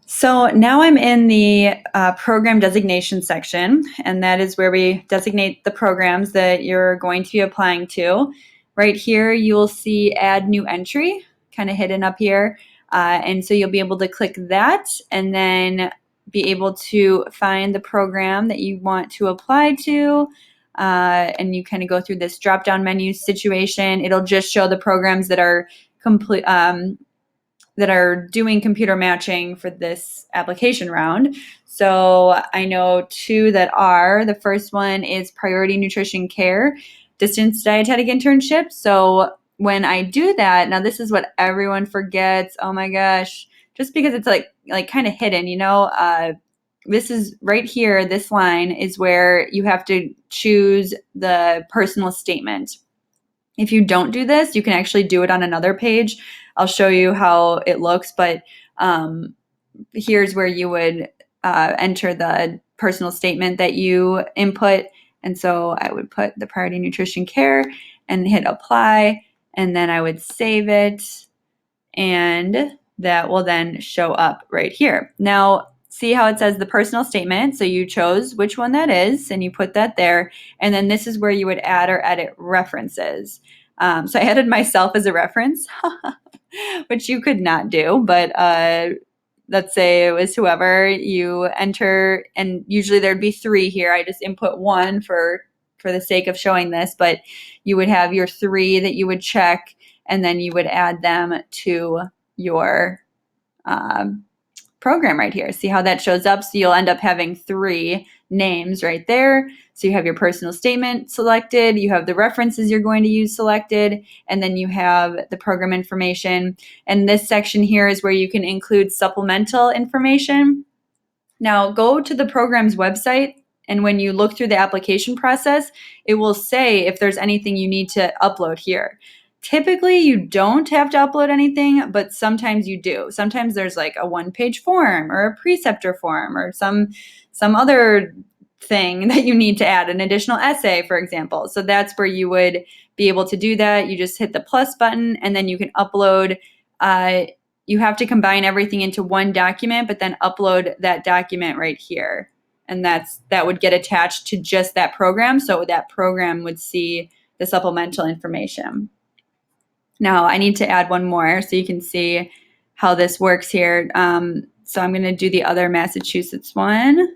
So now I'm in the program designation section, and that is where we designate the programs that you're going to be applying to. Right here, you will see add new entry, kind of hidden up here. And so you'll be able to click that and then be able to find the program that you want to apply to. And you kind of go through this drop-down menu situation. It'll just show the programs that are complete, that are doing computer matching for this application round. So I know 2 that are. The first one is Priority Nutrition Care Distance Dietetic Internship. So when I do that, now this is what everyone forgets. Oh my gosh, just because it's like kind of hidden, this is right here. This line is where you have to choose the personal statement. If you don't do this, you can actually do it on another page. I'll show you how it looks, but here's where you would enter the personal statement that you input. And so I would put the Priority Nutrition Care and hit apply, and then I would save it, and that will then show up right here. Now, see how it says the personal statement? So you chose which one that is, and you put that there, and then this is where you would add or edit references. So I added myself as a reference, which you could not do, but let's say it was whoever you enter, and usually there'd be 3 here. I just input 1 for the sake of showing this, but you would have your 3 that you would check, and then you would add them to your program right here. See how that shows up? So you'll end up having 3 names right there. So you have your personal statement selected, you have the references you're going to use selected, and then you have the program information. And this section here is where you can include supplemental information. Now go to the program's website, and when you look through the application process, it will say if there's anything you need to upload here. Typically, you don't have to upload anything, but sometimes you do. Sometimes there's like a 1-page form or a preceptor form or some other thing that you need to add, an additional essay, for example. So that's where you would be able to do that. You just hit the plus button, and then you can upload. You have to combine everything into one document, but then upload that document right here. And that would get attached to just that program. So that program would see the supplemental information. Now I need to add one more so you can see how this works here. So I'm going to do the other Massachusetts one.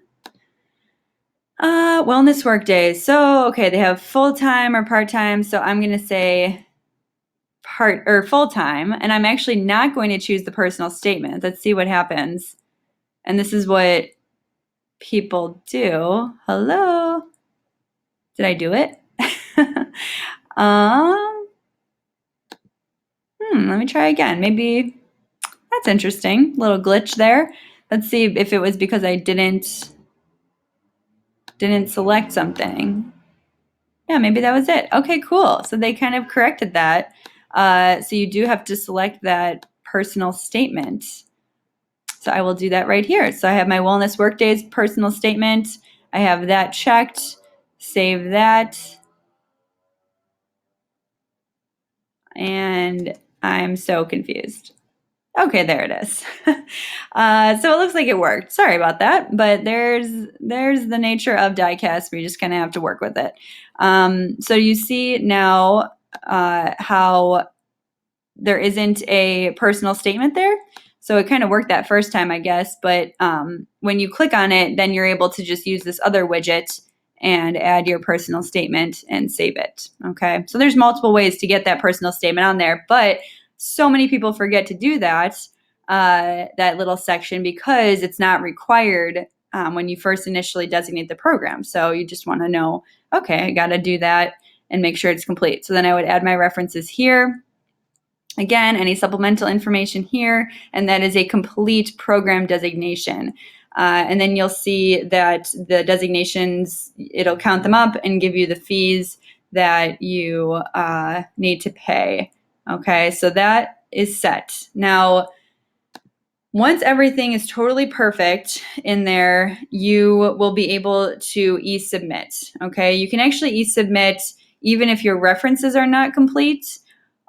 Wellness work days. So, okay, they have full-time or part-time. So I'm going to say part or full-time, and I'm actually not going to choose the personal statement. Let's see what happens. And this is what people do. Hello? Did I do it? Let me try again. Maybe that's interesting. Little glitch there. Let's see if it was because I didn't select something. Yeah, maybe that was it. Okay, cool. So they kind of corrected that. So you do have to select that personal statement. So I will do that right here. So I have my wellness workdays personal statement. I have that checked. Save that. And I'm so confused. Okay, there it is. So it looks like it worked. Sorry about that, but there's the nature of DICAS. We just kind of have to work with it. So you see now how there isn't a personal statement there. So it kind of worked that first time, I guess. But when you click on it, then you're able to just use this other widget and add your personal statement and save it. Okay, so there's multiple ways to get that personal statement on there, but so many people forget to do that, that little section, because it's not required when you first initially designate the program. So you just want to know, okay, I got to do that and make sure it's complete. So then I would add my references here. Again, any supplemental information here, and that is a complete program designation. And then you'll see that the designations, it'll count them up and give you the fees that you need to pay. Okay, so that is set. Now, once everything is totally perfect in there, you will be able to e-submit. Okay, you can actually e-submit even if your references are not complete.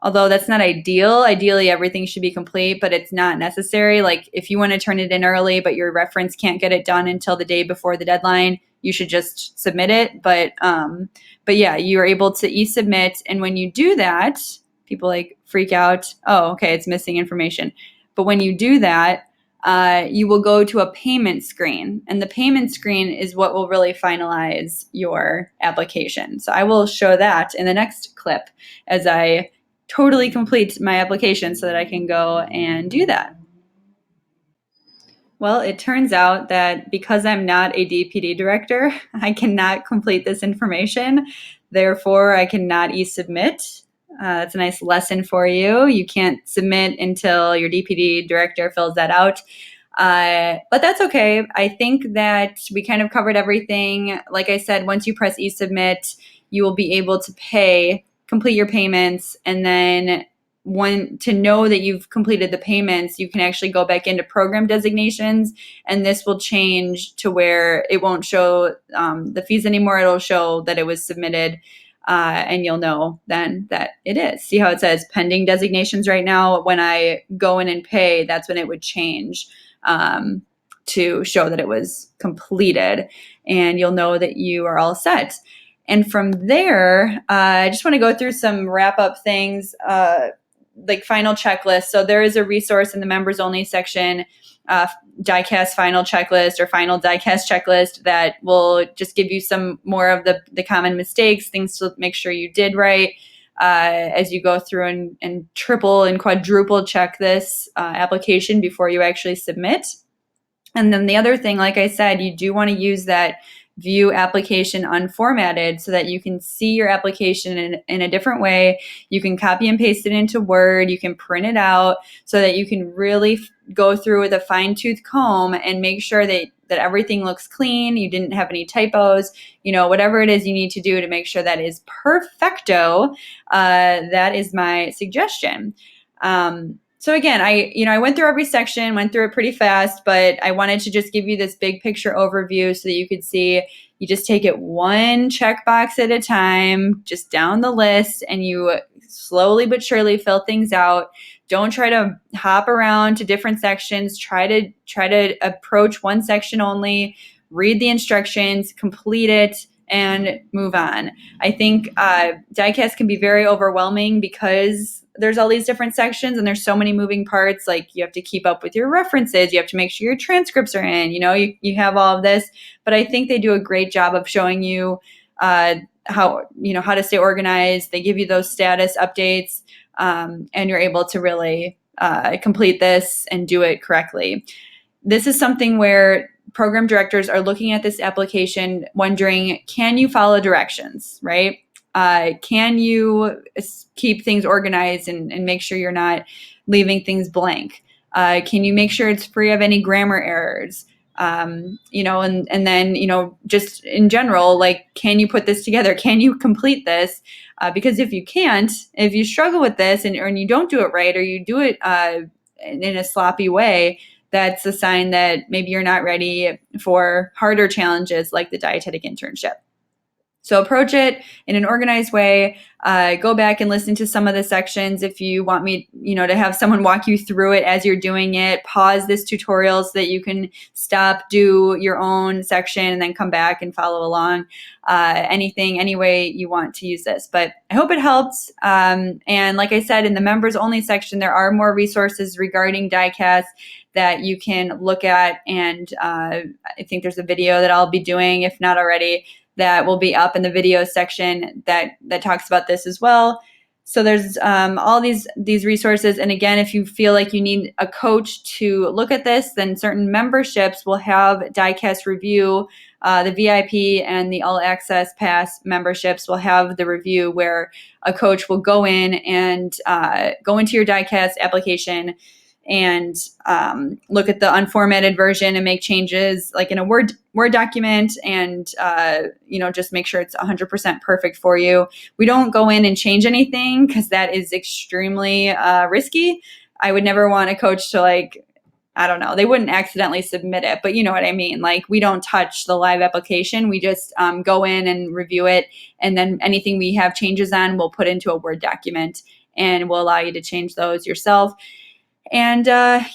Although that's not ideal. Ideally, everything should be complete, but it's not necessary. Like if you want to turn it in early, but your reference can't get it done until the day before the deadline, you should just submit it. But yeah, you are able to e-submit. And when you do that, people like freak out. Oh, okay, it's missing information. But when you do that, you will go to a payment screen. And the payment screen is what will really finalize your application. So I will show that in the next clip as I totally complete my application so that I can go and do that. Well, it turns out that because I'm not a DPD director, I cannot complete this information. Therefore, I cannot e-submit. That's a nice lesson for you. You can't submit until your DPD director fills that out. But that's okay. I think that we kind of covered everything. Like I said, once you press e-submit, you will be able to complete your payments, and then to know that you've completed the payments, you can actually go back into program designations, and this will change to where it won't show the fees anymore. It'll show that it was submitted, and you'll know then that it is. See how it says pending designations right now? When I go in and pay, that's when it would change to show that it was completed, and you'll know that you are all set. And from there, I just want to go through some wrap-up things, like final checklist. So there is a resource in the members only section, DICAS final checklist or final DICAS checklist, that will just give you some more of the common mistakes, things to make sure you did right as you go through and triple and quadruple check this application before you actually submit. And then the other thing, like I said, you do want to use that view application unformatted so that you can see your application in a different way. You can copy and paste it into Word. You can print it out so that you can really go through with a fine-tooth comb and make sure that everything looks clean. You didn't have any typos, whatever it is you need to do to make sure that is perfecto. That is my suggestion. So again, I went through every section, went through it pretty fast, but I wanted to just give you this big picture overview so that you could see you just take it one checkbox at a time, just down the list, and you slowly but surely fill things out. Don't try to hop around to different sections. Try to approach one section only, read the instructions, complete it, and move on. I think DICAS can be very overwhelming because there's all these different sections and there's so many moving parts. Like you have to keep up with your references. You have to make sure your transcripts are in, you have all of this, but I think they do a great job of showing you how to stay organized. They give you those status updates and you're able to really complete this and do it correctly. This is something where program directors are looking at this application wondering, can you follow directions, right? Can you keep things organized and make sure you're not leaving things blank? Can you make sure it's free of any grammar errors? And then, just in general, like, can you put this together? Can you complete this? Because if you can't, if you struggle with this and you don't do it right, or you do it in a sloppy way, that's a sign that maybe you're not ready for harder challenges like the dietetic internship. So approach it in an organized way. Go back and listen to some of the sections if you want me, to have someone walk you through it as you're doing it. Pause this tutorial so that you can stop, do your own section, and then come back and follow along. Any way you want to use this. But I hope it helped. And like I said, in the members only section, there are more resources regarding DICAS that you can look at. And I think there's a video that I'll be doing, if not already, that will be up in the video section that talks about this as well. So there's all these resources. And again, if you feel like you need a coach to look at this, then certain memberships will have DICAS review. The VIP and the All Access Pass memberships will have the review where a coach will go in and go into your DICAS application and look at the unformatted version and make changes like in a Word document and, just make sure it's 100% perfect for you. We don't go in and change anything because that is extremely risky. I would never want a coach to they wouldn't accidentally submit it, but you know what I mean? Like, we don't touch the live application. We just go in and review it. And then anything we have changes on, we'll put into a Word document and we'll allow you to change those yourself. And I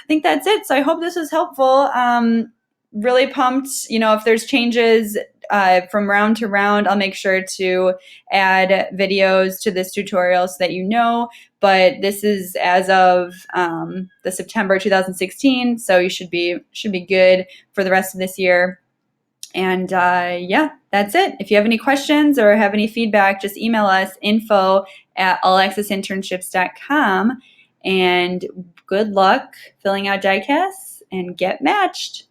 think that's it. So I hope this was helpful. Really pumped. If there's changes from round to round, I'll make sure to add videos to this tutorial so that you know. But this is as of the September 2016, so you should be good for the rest of this year. And that's it. If you have any questions or have any feedback, just email us info@allaccessinternships.com. And good luck filling out DICAS and get matched.